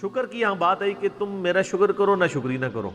شکر کی یہاں بات آئی کہ تم میرا شکر کرو نہ شکری نہ کرو.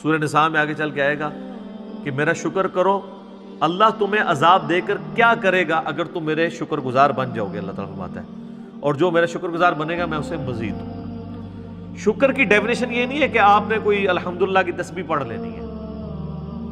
سورہ نساء میں آگے چل کے آئے گا کہ میرا شکر کرو، اللہ تمہیں عذاب دے کر کیا کرے گا اگر تم میرے شکر گزار بن جاؤ گے. اللہ تعالیٰ فرماتا ہے اور جو میرا شکر گزار بنے گا میں اسے مزید دوں. شکر کی ڈیفینیشن یہ نہیں ہے کہ آپ نے کوئی الحمدللہ کی تسبیح پڑھ لینی ہے،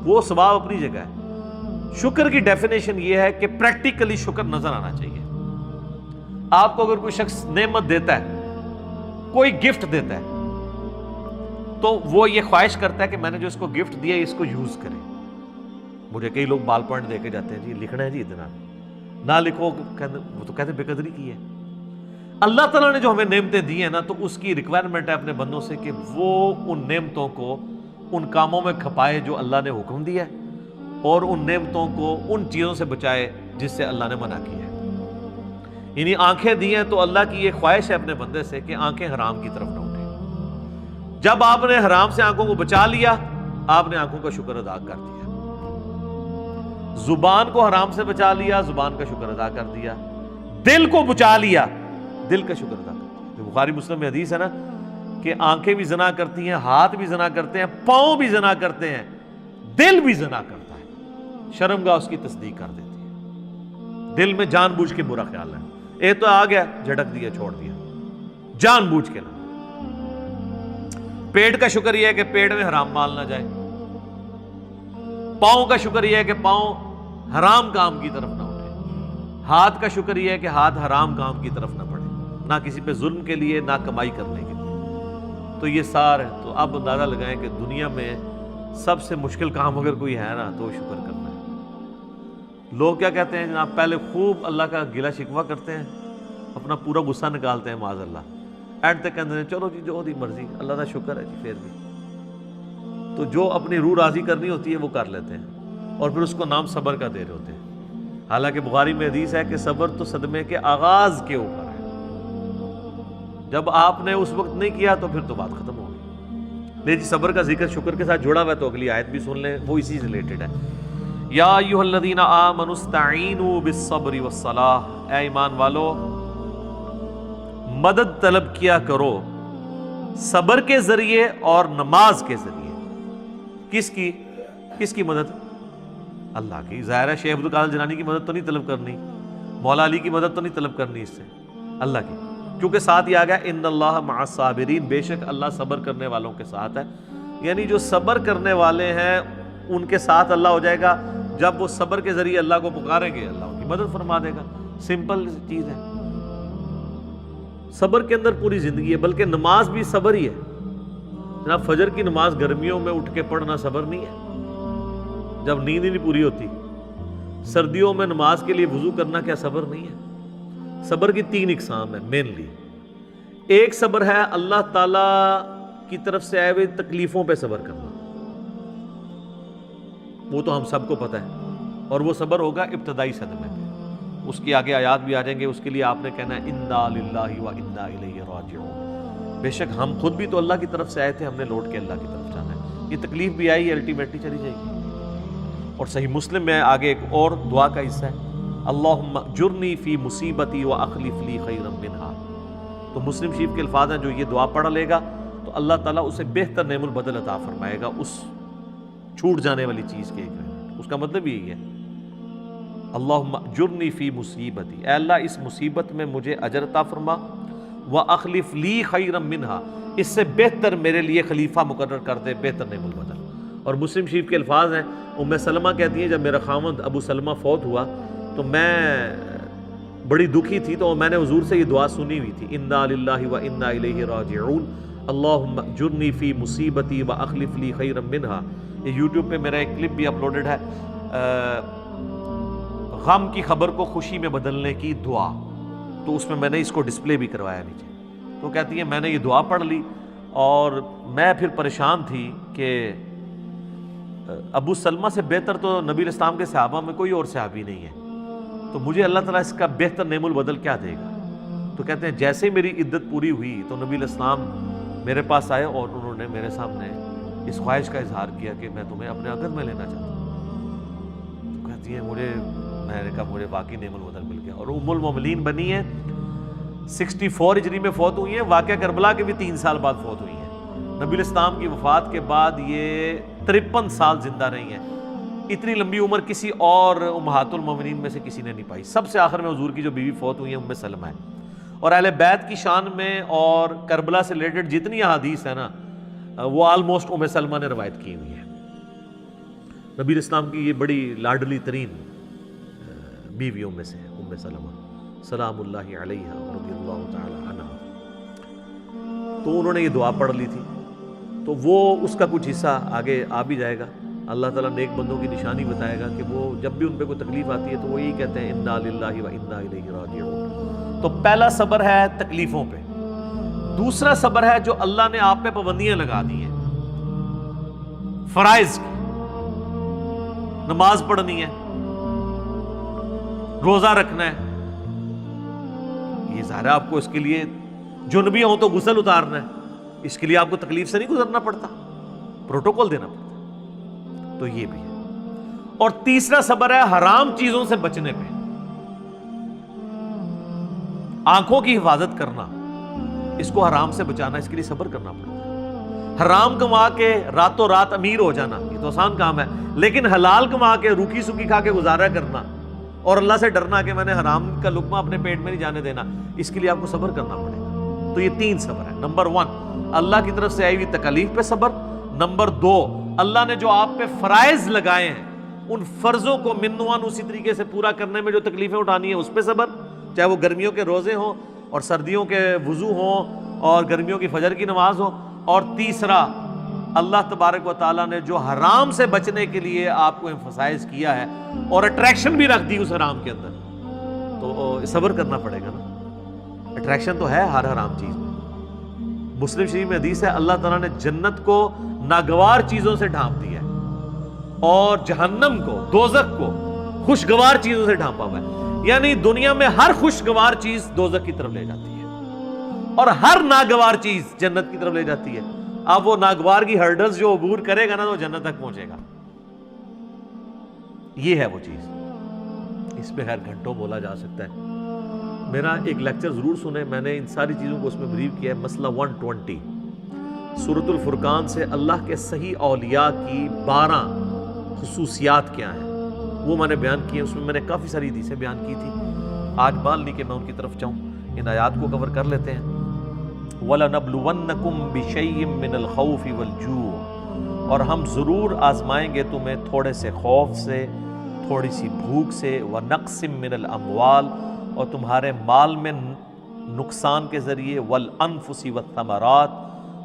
وہ ثواب اپنی جگہ ہے. شکر کی ڈیفینیشن یہ ہے کہ پریکٹیکلی شکر نظر آنا چاہیے. آپ کو اگر کوئی شخص نعمت دیتا ہے، کوئی گفٹ دیتا ہے، تو وہ یہ خواہش کرتا ہے کہ میں نے جو اس کو گفٹ دیا ہے اس کو یوز کرے. مجھے کئی لوگ بال پوائنٹ دے کے جاتے ہیں، جی لکھنا ہے جی اتنا، نہ لکھو وہ تو کہتے ہیں بے قدری کی ہے. اللہ تعالیٰ نے جو ہمیں نعمتیں دی ہیں نا، تو اس کی ریکوائرمنٹ ہے اپنے بندوں سے کہ وہ ان نعمتوں کو ان کاموں میں کھپائے جو اللہ نے حکم دیا ہے، اور ان نعمتوں کو ان چیزوں سے بچائے جس سے اللہ نے منع کیا ہے. یعنی آنکھیں دی ہیں تو اللہ کی یہ خواہش ہے اپنے بندے سے کہ آنکھیں حرام کی طرف نہ اٹھیں. جب آپ نے حرام سے آنکھوں کو بچا لیا، آپ نے آنکھوں کا شکر ادا کر دیا. زبان کو حرام سے بچا لیا، زبان کا شکر ادا کر دیا. دل کو بچا لیا، دل کا شکر ادا کر دیا. جو بخاری مسلم میں حدیث ہے نا کہ آنکھیں بھی زنا کرتی ہیں، ہاتھ بھی زنا کرتے ہیں، پاؤں بھی زنا کرتے ہیں، دل بھی زنا کرتا ہے. شرمگاہ اس کی تصدیق کر دیتی ہے. دل میں جان بوجھ کے برا خیال ہے. ایک تو آ گیا جھٹک دیا، چھوڑ دیا، جان بوجھ کے نہ. پیٹ کا شکر یہ ہے کہ پیٹ میں حرام مال نہ جائے. پاؤں کا شکر یہ ہے کہ پاؤں حرام کام کی طرف نہ اٹھے. ہاتھ کا شکر یہ ہے کہ ہاتھ حرام کام کی طرف نہ بڑھے، نہ کسی پہ ظلم کے لیے نہ کمائی کرنے کے لیے. تو یہ سار ہے. تو اب اندازہ لگائیں کہ دنیا میں سب سے مشکل کام اگر کوئی ہے نا تو شکر کرنا ہے. لوگ کیا کہتے ہیں جناب، پہلے خوب اللہ کا گلہ شکوہ کرتے ہیں، اپنا پورا غصہ نکالتے ہیں معاذ اللہ. اینڈ تک کہتے ہیں چلو جی جو دی مرضی، اللہ کا شکر ہے جی. پھر بھی تو جو اپنی روح راضی کرنی ہوتی ہے وہ کر لیتے ہیں، اور پھر اس کو نام صبر کا دے رہے ہوتے ہیں. حالانکہ بخاری میں حدیث ہے کہ صبر تو صدمے کے آغاز کے اوپر ہے. جب آپ نے اس وقت نہیں کیا تو پھر تو بات ختم ہو گئی. لے جی، صبر کا ذکر شکر کے ساتھ جڑا ہوا ہے تو اگلی آیت بھی سن لیں، وہ اسی سے ریلیٹڈ ہے. یا ایھا الذین آمنوا استعینوا بالصبر والصلاۃ. اے ایمان والو، مدد طلب کیا کرو صبر کے ذریعے اور نماز کے ذریعے. کس کی مدد؟ اللہ کی. ظاہر ہے شیخ عبدالقادر جیلانی کی مدد تو نہیں طلب کرنی، مولا علی کی مدد تو نہیں طلب کرنی، اس سے اللہ کی. کیونکہ ساتھ ہی آ گیا ان اللہ مع الصابرین، بے شک اللہ صبر کرنے والوں کے ساتھ ہے. یعنی جو صبر کرنے والے ہیں ان کے ساتھ اللہ ہو جائے گا. جب وہ صبر کے ذریعے اللہ کو پکاریں گے اللہ ان کی مدد فرما دے گا. سمپل چیز ہے. صبر کے اندر پوری زندگی ہے. بلکہ نماز بھی صبر ہی ہے جناب. فجر کی نماز گرمیوں میں اٹھ کے پڑھنا صبر نہیں ہے جب نیند ہی نہیں پوری ہوتی. سردیوں میں نماز کے لیے وضو کرنا کیا صبر نہیں ہے؟ صبر کی 3 اقسام ہے مینلی. ایک صبر ہے اللہ تعالی کی طرف سے آئے ہوئے تکلیفوں پہ صبر کرنا، وہ تو ہم سب کو پتہ ہے، اور وہ صبر ہوگا ابتدائی صدمے پہ. اس کی آگے آیات بھی آ جائیں گے. اس کے لیے آپ نے کہنا ہے انا للہ و انا الیہ راجعون. بے شک ہم خود بھی تو اللہ کی طرف سے آئے تھے، ہم نے لوٹ کے اللہ کی طرف جانا ہے. یہ تکلیف بھی آئی، الٹیمیٹلی چلی جائے گی. اور صحیح مسلم میں آگے ایک اور دعا کا حصہ ہے، اللہم اجرنی فی مصیبتی واخلف لی خیرا منہا. تو مسلم شریف کے الفاظ ہیں، جو یہ دعا پڑھ لے گا تو اللہ تعالیٰ اسے بہتر نعم البدل عطا فرمائے گا اس چھوٹ جانے والی چیز کے. اس کا مطلب یہی ہے اللہم اجرنی فی مصیبتی، اے اللہ اس مصیبت میں مجھے اجر عطا فرما، واخلف لی خیرا منہا، اس سے بہتر میرے لیے خلیفہ مقرر کر دے، بہتر نعم البدل. اور مسلم شریف کے الفاظ ہیں، ام سلمہ کہتی ہیں جب میرا خاوند ابو سلمہ فوت ہوا تو میں بڑی دکھی تھی، تو میں نے حضور سے یہ دعا سنی ہوئی تھی، انا للہ و انا الیہ راجعون اللہم اجرنی فی مصیبتی واخلف لی خیرا منہا. یہ یوٹیوب پہ میرا ایک کلپ بھی اپلوڈڈ ہے، غم کی خبر کو خوشی میں بدلنے کی دعا. تو اس میں میں نے اس کو ڈسپلے بھی کروایا نیچے. تو کہتی ہے میں نے یہ دعا پڑھ لی اور میں پھر پریشان تھی کہ ابو سلمہ سے بہتر تو نبی الاسلام کے صحابہ میں کوئی اور صحابی نہیں ہے، تو مجھے اللہ تعالیٰ اس کا بہتر نعم البدل کیا دے گا. تو کہتے ہیں جیسے ہی میری عدت پوری ہوئی تو نبی الاسلام میرے پاس آئے اور انہوں نے میرے سامنے اس خواہش کا اظہار کیا کہ میں تمہیں اپنے عقد میں لینا چاہتا ہوں. تو کہتی ہیں میں نے کہا مجھے واقعی نعم البدل مل گیا. اور ام المومنین بنی ہے 64 ہجری میں فوت ہوئی ہیں، واقعہ کربلا کے بھی 3 سال بعد فوت ہوئی ہیں۔ نبی الاسلام کی وفات کے بعد یہ 53 سال زندہ رہی ہیں۔ اتنی لمبی عمر کسی اور امہات المومنین میں سے کسی نے نہیں پائی۔ سب سے آخر میں حضور کی جو بیوی فوت ہوئی ہیں ام سلمہ ہے۔ اور اہل بیت کی شان میں اور کربلا سے ریلیٹڈ جتنی احادیث ہیں نا وہ آلموسٹ ام سلمہ نے روایت کی ہوئی ہیں۔ نبی الاسلام کی یہ بڑی لاڈلی ترین بیویوں میں سے ام سلمہ سلام اللہ علیہا رضی اللہ تعالی عنہ۔ تو انہوں نے یہ دعا پڑھ لی تھی، تو وہ اس کا کچھ حصہ آگے آ بھی جائے گا۔ اللہ تعالیٰ نیک بندوں کی نشانی بتائے گا کہ وہ جب بھی ان پہ کوئی تکلیف آتی ہے تو وہ یہی کہتے ہیں انا للہ و انا الیہ راجعون۔ تو پہلا صبر ہے تکلیفوں پہ۔ دوسرا صبر ہے جو اللہ نے آپ پہ پابندیاں لگا دی ہیں، فرائض کی، نماز پڑھنی ہے، روزہ رکھنا ہے، یہ ظاہر ہے آپ کو اس کے لیے جنبی ہو تو غسل اتارنا ہے، اس کے لیے آپ کو تکلیف سے نہیں گزرنا پڑتا، پروٹوکول دینا پڑتا، تو یہ بھی ہے۔ اور تیسرا صبر ہے حرام چیزوں سے بچنے پہ، آنکھوں کی حفاظت کرنا، اس کو حرام سے بچانا، اس کے لیے صبر کرنا پڑتا ہے۔ حرام کما کے راتوں رات امیر ہو جانا یہ تو آسان کام ہے، لیکن حلال کما کے روکھی سوکھی کھا کے گزارا کرنا اور اللہ سے ڈرنا کہ میں نے حرام کا لقمہ اپنے پیٹ میں نہیں جانے دینا، اس کے لیے آپ کو صبر کرنا پڑے گا۔ تو یہ 3 صبر ہے۔ نمبر 1 اللہ کی طرف سے آئی ہوئی تکالیف پہ صبر۔ نمبر 2 اللہ نے جو آپ پہ فرائض لگائے ہیں ان فرضوں کو منوان اسی طریقے سے پورا کرنے میں جو تکلیفیں اٹھانی ہیں اس پہ صبر، چاہے وہ گرمیوں کے روزے ہوں اور سردیوں کے وضو ہوں اور گرمیوں کی فجر کی نماز ہو۔ اور تیسرا اللہ تبارک و تعالیٰ نے جو حرام سے بچنے کے لیے آپ کو ایمفسائز کیا ہے اور اٹریکشن بھی رکھ دی اس حرام کے اندر، تو صبر کرنا پڑے گا نا۔ اٹریکشن تو ہے ہر حرام چیز میں۔ مسلم شریف میں حدیث ہے اللہ تعالیٰ نے جنت کو ناگوار چیزوں سے ڈھانپ دیا ہے اور جہنم کو، دوزخ کو خوشگوار چیزوں سے ڈھانپا ہوا ہے، یعنی دنیا میں ہر خوشگوار چیز دوزخ کی طرف لے جاتی ہے اور ہر ناگوار چیز جنت کی طرف لے جاتی ہے۔ اب وہ ناگوار کی ہرڈلز جو عبور کرے گا نا تو جنت تک پہنچے گا، یہ ہے وہ چیز۔ اس پہ خیر گھنٹوں بولا جا سکتا ہے، میرا ایک لیکچر ضرور سنیں، میں نے ان ساری چیزوں کو اس میں بریف کیا ہے۔ مسئلہ 120 سورۃ الفرقان سے اللہ کے صحیح اولیاء کی 12 خصوصیات کیا ہیں وہ میں نے بیان کیے، اس میں میں نے کافی ساری حدیثیں بیان کی تھی، آج بال نہیں کہ میں ان کی طرف جاؤں، ان آیات کو کور کر لیتے ہیں۔ وَلَنَبْلُوَنَّكُمْ بِشَيْءٍ مِّنَ الْخَوْفِ وَالْجُوعِ، اور ہم ضرور آزمائیں گے تمہیں تھوڑے سے خوف سے، تھوڑی سی بھوک سے، وَنَقْصٍ مِّنَ الْأَمْوَالِ، اور تمہارے مال میں نقصان کے ذریعے، وَالْأَنفُسِ وَالثَّمَرَاتِ،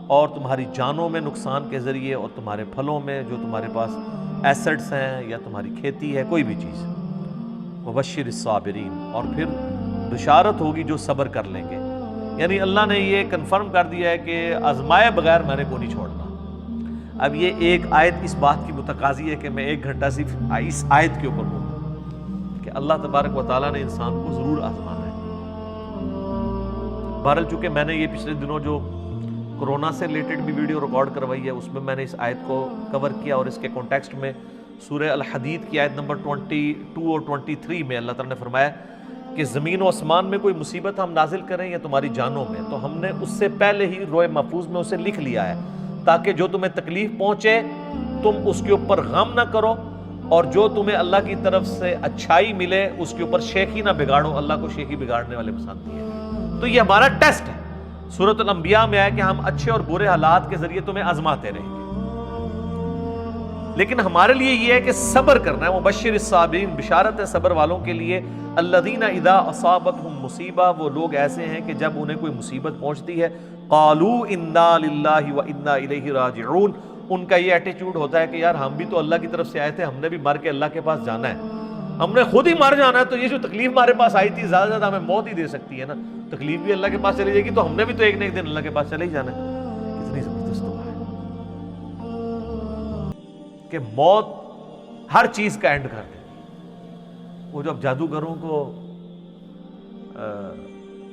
اور تمہاری جانوں میں نقصان کے ذریعے، اور تمہارے پھلوں میں جو تمہارے پاس ایسٹس ہیں یا تمہاری کھیتی ہے، کوئی بھی چیز۔ وَبَشِّرِ الصَّابِرِينَ، اور پھر بشارت ہوگی جو صبر کر لیں گے، یعنی اللہ نے یہ کنفرم کر دیا ہے کہ آزمائے بغیر میں نے کو نہیں چھوڑنا۔ اب یہ ایک آیت اس بات کی متقاضی ہے کہ میں 1 گھنٹہ صرف اس آیت کے اوپر بولوں کہ اللہ تبارک و تعالیٰ نے انسان کو ضرور آزمانا ہے۔ بہرحال چونکہ میں نے یہ پچھلے دنوں جو کورونا سے ریلیٹڈ بھی ویڈیو ریکارڈ کروائی ہے اس میں میں نے اس آیت کو کور کیا، اور اس کے کانٹیکسٹ میں سورہ الحدید کی آیت نمبر 22 اور 23 میں اللہ تعالیٰ نے فرمایا کہ زمین و آسمان میں کوئی مصیبت ہم نازل کریں یا تمہاری جانوں میں تو ہم نے اس سے پہلے ہی لوح محفوظ میں اسے لکھ لیا ہے، تاکہ جو تمہیں تکلیف پہنچے تم اس کے اوپر غم نہ کرو، اور جو تمہیں اللہ کی طرف سے اچھائی ملے اس کے اوپر شیخی نہ بگاڑو، اللہ کو شیخی بگاڑنے والے پسند نہیں ہے۔ تو یہ ہمارا ٹیسٹ ہے۔ سورۃ الانبیاء میں ہے کہ ہم اچھے اور برے حالات کے ذریعے تمہیں آزماتے رہیں گے، لیکن ہمارے لیے یہ ہے کہ صبر کرنا ہے۔ مبشر الصابرین، بشارت ہے صبر والوں کے لیے۔ الذین اذا اصابتهم مصیبہ، وہ لوگ ایسے ہیں کہ جب انہیں کوئی مصیبت پہنچتی ہے، قالوا انا للہ وانا الیہ راجعون، ان کا یہ ایٹیچیوڈ ہوتا ہے کہ یار ہم بھی تو اللہ کی طرف سے آئے تھے، ہم نے بھی مر کے اللہ کے پاس جانا ہے، ہم نے خود ہی مر جانا ہے، تو یہ جو تکلیف ہمارے پاس آئی تھی زیادہ زیادہ ہمیں موت ہی دے سکتی ہے نا، تکلیف بھی اللہ کے پاس چلی جائے گی تو ہم نے بھی تو ایک نہ ایک دن اللہ کے پاس چلے ہی جانا ہے۔ کتنی زبردست دعا ہے کہ موت ہر چیز کا اینڈ کر دے۔ وہ جب جادوگروں کو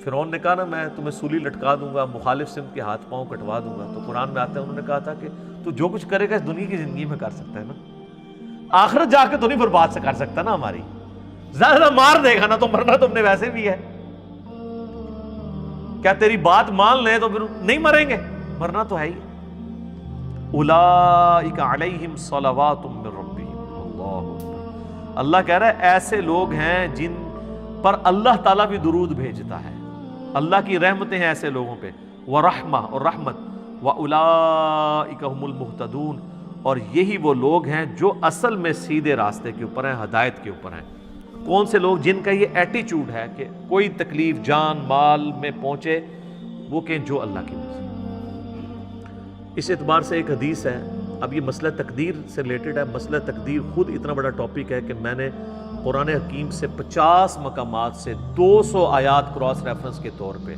فرعون نے کہا نا میں تمہیں سولی لٹکا دوں گا، مخالف سمت کے ہاتھ پاؤں کٹوا دوں گا، تو قرآن میں آتا ہے انہوں نے کہا تھا کہ تو جو کچھ کرے گا اس دنیا کی زندگی میں کر سکتا ہے نا، آخرت جا کے تو نہیں برباد سے کر سکتا نا، ہماری زیادہ مار دے گا نا تو مرنا تم نے ویسے بھی ہے۔ کیا تیری بات مان لیں تو پھر نہیں مریں گے؟ مرنا تو ہے ہی۔ اولئک علیہم صلوات من ربہم، اللہ اکبر۔ اللہ کہہ رہا ہے ایسے لوگ ہیں جن پر اللہ تعالیٰ بھی درود بھیجتا ہے، اللہ کی رحمتیں ہیں ایسے لوگوں پہ، ورحمہ اور رحمت، واولئک هم المہتدون، اور یہی وہ لوگ ہیں جو اصل میں سیدھے راستے کے اوپر ہیں، ہدایت کے اوپر ہیں۔ کون سے لوگ؟ جن کا یہ ایٹیچیوڈ ہے کہ کوئی تکلیف جان مال میں پہنچے وہ کہیں جو اللہ کی مرضی۔ اس اعتبار سے ایک حدیث ہے، اب یہ مسئلہ تقدیر سے ریلیٹڈ ہے۔ مسئلہ تقدیر خود اتنا بڑا ٹاپک ہے کہ میں نے قرآن حکیم سے 50 مقامات سے 200 آیات کراس ریفرنس کے طور پہ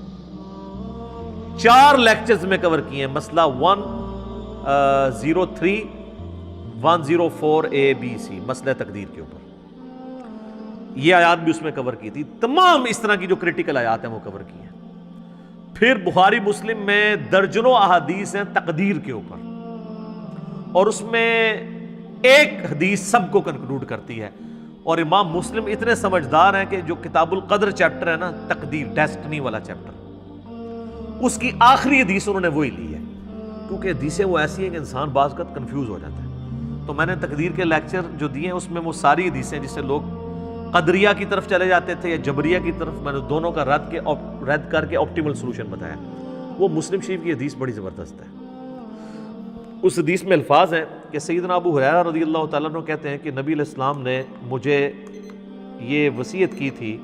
4 لیکچرز میں کور کیے ہیں۔ مسئلہ 103 104 ABC، مسئلہ تقدیر کے اوپر یہ آیات بھی اس میں کور کی تھی۔ تمام اس طرح کی جو کریٹیکل آیات ہیں وہ کور کی ہیں۔ پھر بخاری مسلم میں درجنوں احادیث ہیں تقدیر کے اوپر، اور اس میں ایک حدیث سب کو کنکلوڈ کرتی ہے۔ اور امام مسلم اتنے سمجھدار ہیں کہ جو کتاب القدر چیپٹر ہے نا، تقدیر ڈیسٹنی والا چیپٹر، اس کی آخری حدیث انہوں نے وہی لی ہے، کیونکہ حدیثیں وہ ایسی ہیں کہ انسان بعض وقت کنفیوز ہو جاتا ہے۔ تو میں نے تقدیر کے لیکچر جو دیے ہیں اس میں وہ ساری حدیثیں جس سے لوگ قدریہ کی طرف چلے جاتے تھے یا جبریہ کی طرف، میں نے دونوں کا رد کر کے آپٹیمل سولوشن بتایا۔ وہ مسلم شریف کی حدیث بڑی زبردست ہے۔ اس حدیث میں الفاظ ہیں کہ سیدنا ابو ہریرہ رضی اللہ تعالیٰ عنہ کہتے ہیں کہ نبی علیہ السلام نے مجھے یہ وصیت کی تھی،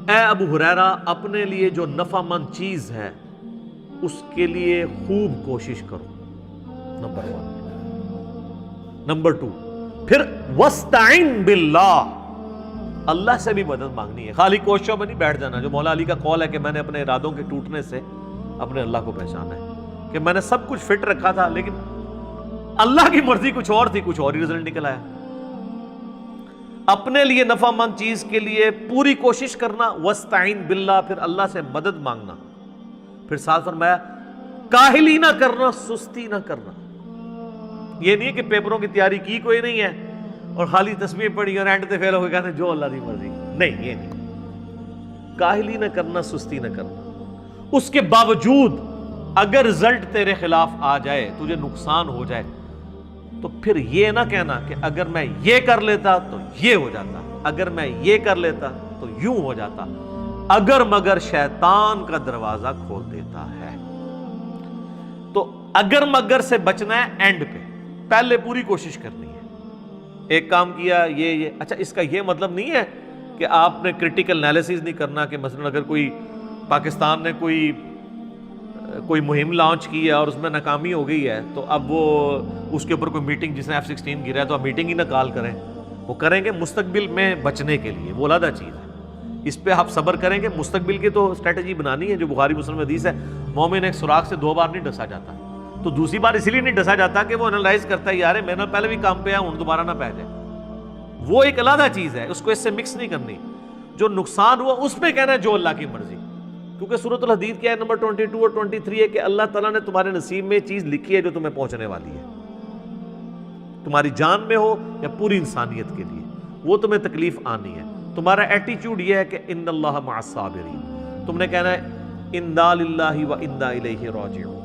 اے ابو ہریرہ اپنے لیے جو نفع مند چیز ہے اس کے لیے خوب کوشش کرو، نمبر 1۔ نمبر 2، پھر وَاسْتَعِن بِاللَّهِ، اللہ سے بھی مدد مانگنی ہے، خالی کوششوں میں نہیں بیٹھ جانا۔ جو مولا علی کا قول ہے کہ میں نے اپنے ارادوں کے ٹوٹنے سے اپنے اللہ کو پہچانا ہے، کہ میں نے سب کچھ فٹ رکھا تھا لیکن اللہ کی مرضی کچھ اور تھی، کچھ اور ہی رزلٹ نکل آیا۔ اپنے لیے نفع مند چیز کے لیے پوری کوشش کرنا، وَاسْتَعِن بِاللَّهِ، پھر اللہ سے مدد مانگنا، پھر ساتھ فرمایا کاہلی نہ کرنا، سستی نہ کرنا۔ یہ نہیں ہے کہ پیپروں کی تیاری کی کوئی نہیں ہے اور خالی تسبیح پڑھی اور اینڈ تے فیل ہو کے کہتے ہیں جو اللہ دی مرضی، نہیں، یہ نہیں۔ کاہلی نہ کرنا، سستی نہ کرنا، اس کے باوجود اگر رزلٹ تیرے خلاف آ جائے، تجھے نقصان ہو جائے، تو پھر یہ نہ کہنا کہ اگر میں یہ کر لیتا تو یہ ہو جاتا، اگر میں یہ کر لیتا تو یوں ہو جاتا، اگر مگر شیطان کا دروازہ کھول دیتا ہے۔ تو اگر مگر سے بچنا ہے اینڈ پہ، پہلے پوری کوشش کرنی ہے۔ ایک کام کیا یہ اچھا، اس کا یہ مطلب نہیں ہے کہ آپ نے کرٹیکل انالیسز نہیں کرنا، کہ مثلا اگر کوئی پاکستان نے کوئی مہم لانچ کی ہے اور اس میں ناکامی ہو گئی ہے تو اب وہ اس کے اوپر کوئی میٹنگ، جس نے F-16 گرا ہے تو اب میٹنگ ہی نہ کال کریں، وہ کریں گے مستقبل میں بچنے کے لیے، وہ علیحدہ چیز ہے۔ اس پہ آپ صبر کریں گے، مستقبل کی تو اسٹریٹجی بنانی ہے۔ جو بخاری مسلم حدیث ہے، مومن ایک سوراخ سے 2 بار نہیں ڈسا جاتا، تو دوسری بار اس لیے نہیں ڈسا جاتا کہ وہ انالائز کرتا ہے یار میرے پہلے بھی کام پہ ہے، ہوں دوبارہ نہ پہ جائے، وہ ایک علیحدہ چیز ہے، اس کو اس سے مکس نہیں کرنی۔ جو نقصان ہوا اس پہ کہنا ہے جو اللہ کی مرضی، کیونکہ سورۃ الحدید کیا ہے نمبر 22 اور 23 ہے کہ اللہ تعالیٰ نے تمہارے نصیب میں چیز لکھی ہے جو تمہیں پہنچنے والی ہے، تمہاری جان میں ہو یا پوری انسانیت کے لیے، وہ تمہیں تکلیف آنی ہے۔ تمہارا ایٹیچیوڈ یہ ہے کہ ان اللہ مع الصابرین، تم نے کہنا ہے انا للہ و انا الیہ راجعون،